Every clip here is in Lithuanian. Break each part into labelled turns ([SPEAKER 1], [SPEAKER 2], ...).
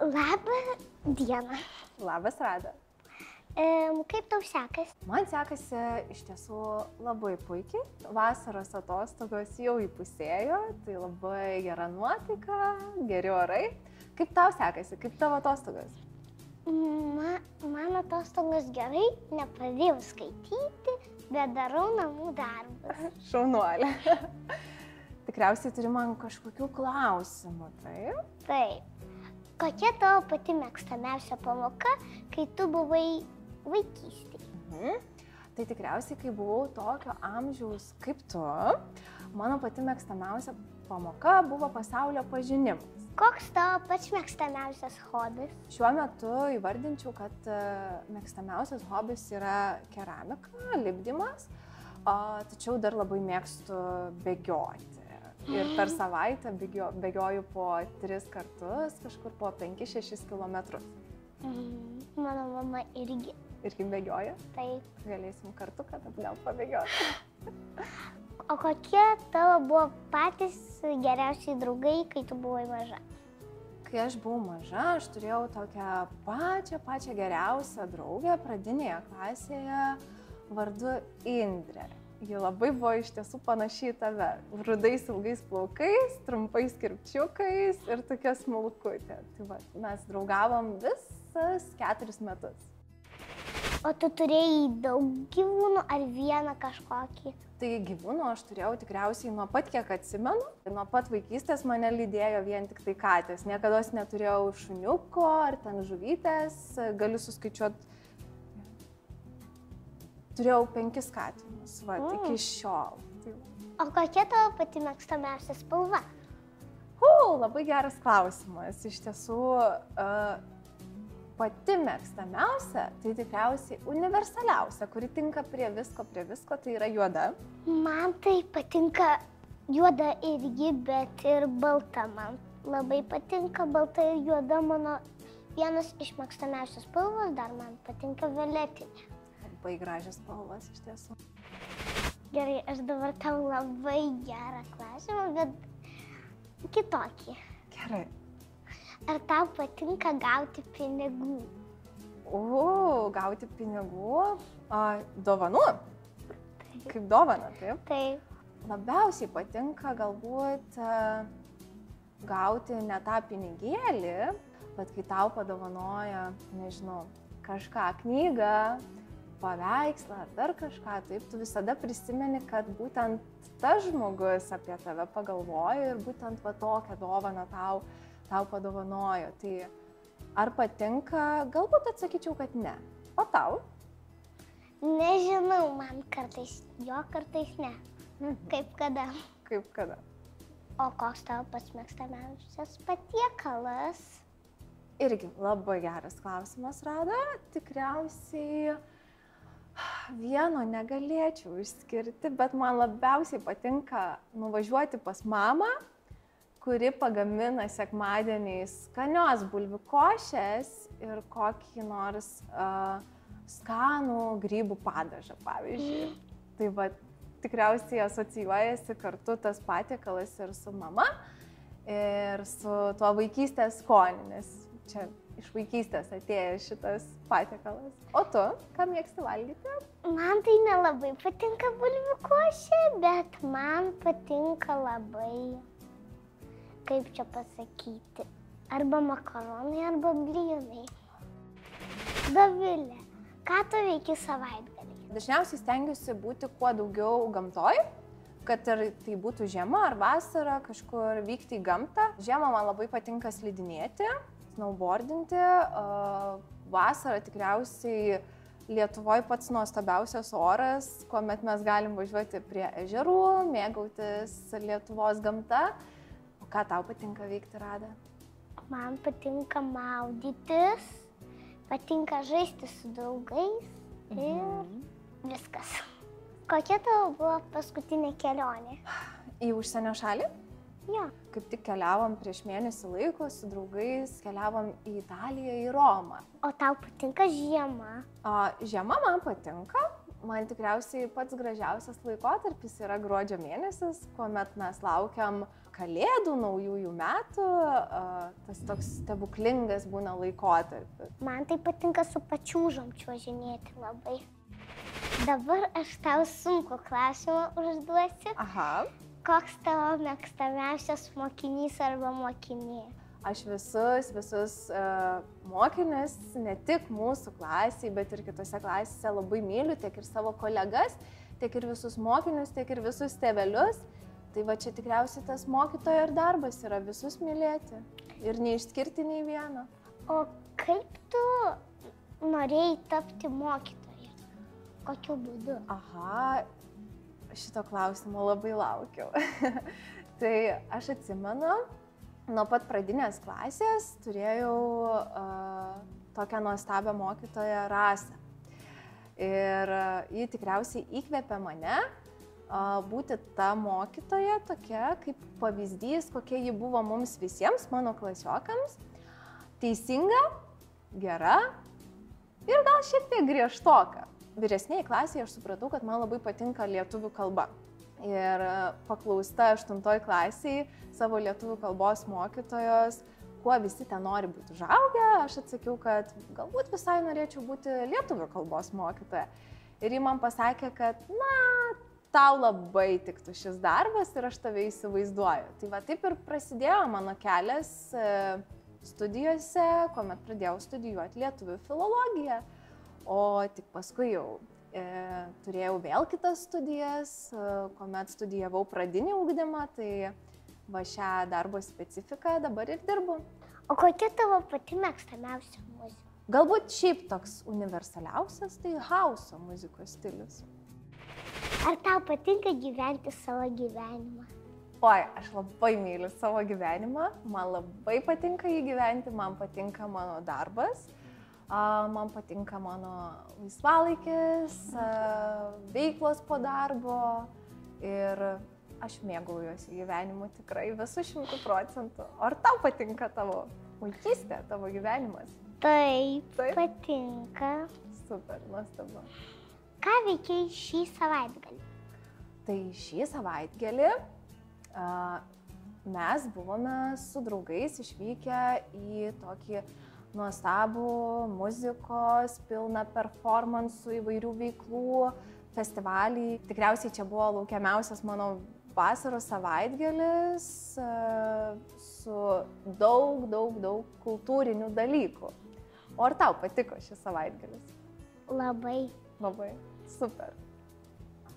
[SPEAKER 1] Labą dieną.
[SPEAKER 2] Labas, Rada.
[SPEAKER 1] Kaip tau sekasi?
[SPEAKER 2] Man sekasi iš tiesų labai puikiai. Vasaros atostogos jau įpusėjo, tai labai gera nuotaika, geri orai. Kaip tau sekasi, kaip tavo atostogos?
[SPEAKER 1] Man atostogos gerai, nepradėjau skaityti, bet darau namų darbus.
[SPEAKER 2] Šaunuolė. Tikriausiai turi man kažkokių klausimų, taip?
[SPEAKER 1] Taip. Kokia tavo pati mėgstamiausia pamoka, kai tu buvai vaikystėje?
[SPEAKER 2] Tai tikriausiai, kai buvau tokio amžiaus kaip tu, mano pati mėgstamiausia pamoka buvo pasaulio pažinimas.
[SPEAKER 1] Koks tavo pats mėgstamiausias hobis?
[SPEAKER 2] Šiuo metu įvardinčiau, kad mėgstamiausias hobis yra keramika, lipdymas, tačiau dar labai mėgstu bėgioti. Ir per savaitę bėgioju po 3 kartus, kažkur po 5-6 kilometrus.
[SPEAKER 1] Mano mama irgi.
[SPEAKER 2] Irgi bėgioja?
[SPEAKER 1] Taip.
[SPEAKER 2] Galėsim kartu, kad atgal pabėgioti.
[SPEAKER 1] O kokie tavo buvo patys geriausiai draugai, kai tu buvai maža?
[SPEAKER 2] Kai aš buvau maža, aš turėjau tokią pačią geriausią draugę pradinėje klasėje vardu Indrė. Ji labai buvo iš tiesų panaši į tave. Rudais ilgais plaukais, trumpais kirpčiukais ir tokia smulkutė. Tai va, mes draugavom visas 4 metus.
[SPEAKER 1] O tu turėjai daug gyvūnų ar vieną kažkokį?
[SPEAKER 2] Tai gyvūnų aš turėjau tikriausiai nuo pat kiek atsimenu. Nuo pat vaikystės mane lydėjo vien tik tai katės. Niekada neturėjau šuniuko ar ten žuvytės. Galiu suskaičiuoti. Turėjau 5 katinus, va, iki šiol.
[SPEAKER 1] O kokia tavo pati mėgstamiausia spalva?
[SPEAKER 2] Labai geras klausimas. Iš tiesų, pati mėgstamiausia, tai tikriausiai universaliausia, kuri tinka prie visko, tai yra juoda.
[SPEAKER 1] Man tai patinka juoda irgi, bet ir balta man. Labai patinka balta ir juoda, mano vienas iš mėgstamiausios spalvos, dar man patinka violetinė.
[SPEAKER 2] Labai gražios spalvos iš tiesų.
[SPEAKER 1] Gerai, aš dabar tau labai gerą klausimą, bet kitokį.
[SPEAKER 2] Gerai.
[SPEAKER 1] Ar tau patinka gauti pinigų?
[SPEAKER 2] Gauti pinigų? Dovanų?
[SPEAKER 1] Taip.
[SPEAKER 2] Kaip dovana, taip?
[SPEAKER 1] Taip.
[SPEAKER 2] Labiausiai patinka galbūt gauti ne tą pinigėlį, bet kai tau padovanoja, nežinau, kažką, knygą, paveikslą ar dar kažką, taip, tu visada prisimeni, kad būtent tas žmogus apie tave pagalvojo ir būtent va tokią dovaną tau padovanojo. Tai ar patinka? Galbūt atsakyčiau, kad ne. O tau?
[SPEAKER 1] Nežinau, man kartais jo, kartais ne. Kaip kada.
[SPEAKER 2] Kaip kada.
[SPEAKER 1] O koks tavo pats mėgstamiausias patiekalas?
[SPEAKER 2] Irgi labai geras klausimas, Rada. Tikriausiai vieno negalėčiau išskirti, bet man labiausiai patinka nuvažiuoti pas mamą, kuri pagamina sekmadieniais skanios bulvių košės ir kokį nors skanų grybų padažą, pavyzdžiui. Tai va, tikriausiai asocijuojasi kartu tas patiekalas ir su mama, ir su tuo vaikystės skoniu, nes čia iš vaikystės atėjo šitas patiekalas. O tu, ką mėgsti valgyti?
[SPEAKER 1] Man tai nelabai patinka bulvių košė, bet man patinka labai, kaip čia pasakyti, arba makaronai, arba blynai. Dovilė, ką tu veiki savaitgalį?
[SPEAKER 2] Dažniausiai stengiuosi būti kuo daugiau gamtoj, kad ir tai būtų žiema ar vasara, kažkur vykti į gamtą. Žiemą man labai patinka slidinėti, snowboardinti. Vasarą tikriausiai Lietuvoje pats nuostabiausias oras, kuomet mes galim važiuoti prie ežerų, mėgautis Lietuvos gamta. O ką tau patinka veikti, Rada?
[SPEAKER 1] Man patinka maudytis, patinka žaisti su draugais ir viskas. Kokia tavo buvo paskutinė kelionė?
[SPEAKER 2] Į užsienio šalį?
[SPEAKER 1] Jo.
[SPEAKER 2] Kaip tik keliavom prieš mėnesį laiko su draugais, keliavom į Italiją, į Romą.
[SPEAKER 1] O tau patinka žiema?
[SPEAKER 2] Žiema man patinka, Man tikriausiai pats gražiausias laikotarpis yra gruodžio mėnesis, kuomet mes laukiam Kalėdų, naujųjų metų, tas toks stebuklingas būna laikotarpis.
[SPEAKER 1] Man tai patinka su pačiūžom čiuožinėti labai. Dabar aš tau sunku klausimą užduosiu.
[SPEAKER 2] Aha.
[SPEAKER 1] Koks tavo mėgstamiausias mokinys arba mokinė?
[SPEAKER 2] Aš visus mokinius, ne tik mūsų klasiai, bet ir kitose klasėse labai myliu, tiek ir savo kolegas, tiek ir visus mokinius, tiek ir visus tėvelius. Tai va čia tikriausiai tas mokytojo ir darbas yra visus mylėti ir neišskirti nei vieno.
[SPEAKER 1] O kaip tu norėjai tapti mokytoja? Kokiu būdu?
[SPEAKER 2] Aha, šito klausimo labai laukiau. Tai aš atsimenu, nuo pat pradinės klasės turėjau tokią nuostabią mokytoją Rasą. Ir ji tikriausiai įkvėpė mane būti ta mokytoja tokia kaip pavyzdys, kokia ji buvo mums visiems, mano klasiokams. Teisinga, gera ir gal šiek tiek griežtoka. Vyresnėje klasėje aš supratau, kad man labai patinka lietuvių kalba. Ir paklausta 8 klasėje savo lietuvių kalbos mokytojos, kuo visi ten nori būti užaugę, aš atsakiau, kad galbūt visai norėčiau būti lietuvių kalbos mokytoja. Ir ji man pasakė, kad tau labai tiktų šis darbas ir aš tave įsivaizduoju. Tai va taip ir prasidėjo mano kelias studijose, kuomet pradėjau studijuoti lietuvių filologiją. O tik paskui jau turėjau vėl kitas studijas, kuomet studijavau pradinį ugdymą, tai va šią darbo specifiką dabar ir dirbu.
[SPEAKER 1] O kokia tavo pati mėgstamiausia muzika?
[SPEAKER 2] Galbūt šiaip toks universaliausias, tai hauso muzikos stilius.
[SPEAKER 1] Ar tau patinka gyventi savo gyvenimą?
[SPEAKER 2] Oi, aš labai myliu savo gyvenimą, man labai patinka jį gyventi, man patinka mano darbas, man patinka mano laisvalaikis, veiklos po darbo ir aš mėgaujuosi gyvenimu tikrai visų 100%. Ar tau patinka tavo vaikystė, tavo gyvenimas?
[SPEAKER 1] Taip, patinka.
[SPEAKER 2] Super, nuostabu.
[SPEAKER 1] Ką veikiai šį savaitgalį?
[SPEAKER 2] Tai šį savaitgalį mes buvome su draugais išvykę į tokį nuostabų muzikos, pilną performansų, įvairių veiklų festivalį. Tikriausiai čia buvo laukiamiausias mano vasaros savaitgalis su daug kultūrinių dalykų. O ar tau patiko šis savaitgalis?
[SPEAKER 1] Labai.
[SPEAKER 2] Labai. Super.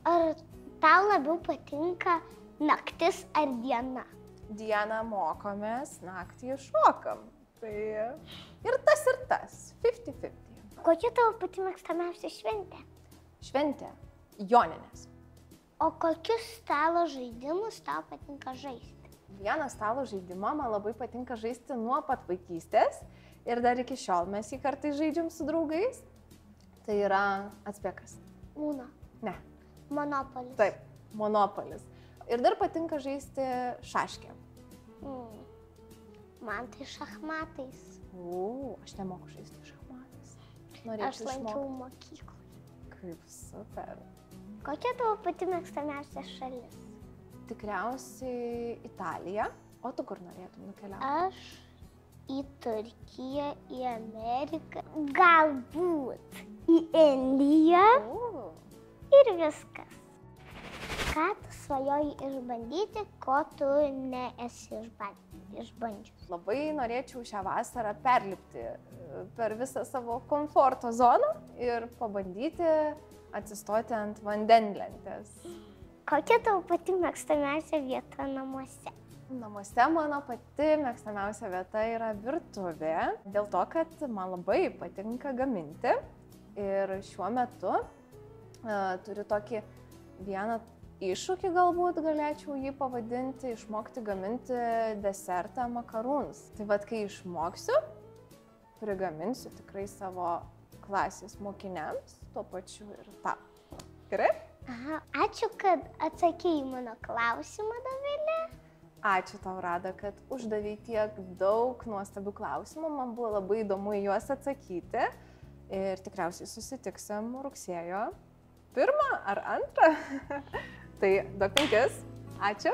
[SPEAKER 1] Ar tau labiau patinka naktis ar diena?
[SPEAKER 2] Dieną mokomės, naktį šokam. Tai ir tas, 50-50.
[SPEAKER 1] Kokia tavo pati mėgstamiausia šventė?
[SPEAKER 2] Šventė Joninės.
[SPEAKER 1] O kokius stalo žaidimus tau patinka žaisti?
[SPEAKER 2] Vieną stalo žaidimą man labai patinka žaisti nuo pat vaikystės ir dar iki šiol mes jį kartais žaidžiam su draugais. Tai yra atspėkas.
[SPEAKER 1] Uno.
[SPEAKER 2] Ne.
[SPEAKER 1] Monopolis.
[SPEAKER 2] Taip, monopolis. Ir dar patinka žaisti šaškę.
[SPEAKER 1] Man tai šachmatais.
[SPEAKER 2] Aš nemoku žaisti šachmatais.
[SPEAKER 1] Aš lankiau mokykloje.
[SPEAKER 2] Kaip super.
[SPEAKER 1] Kokia tavo pati mėgstamiausia šalis?
[SPEAKER 2] Tikriausiai Italija. O tu kur norėtum nukeliauti?
[SPEAKER 1] Aš į Turkiją, į Ameriką, galbūt į Indiją ir viskas. Ką tu svajoji išbandyti, ko tu nesi išbandžius?
[SPEAKER 2] Labai norėčiau šią vasarą perlipti per visą savo komforto zoną ir pabandyti atsistoti ant vandenlentės.
[SPEAKER 1] Kokia tavo pati mėgstamiausia vieta namuose?
[SPEAKER 2] Namuose mano pati mėgstamiausia vieta yra virtuvė, dėl to, kad man labai patinka gaminti ir šiuo metu turiu tokį vieną iššūkį, galbūt galėčiau jį pavadinti, išmokti gaminti desertą makaronus. Tai vad, kai išmoksiu, prigaminsiu tikrai savo klasės mokiniams, tuo pačiu ir tau. Gerai?
[SPEAKER 1] Aha, ačiū, kad atsakei mano klausimą, Dovilė.
[SPEAKER 2] Ačiū tau, Rada, kad uždavei tiek daug nuostabių klausimų. Man buvo labai įdomu į juos atsakyti. Ir tikriausiai susitiksim rugsėjo pirmą ar antrą. Tai duok 5. Ačiū.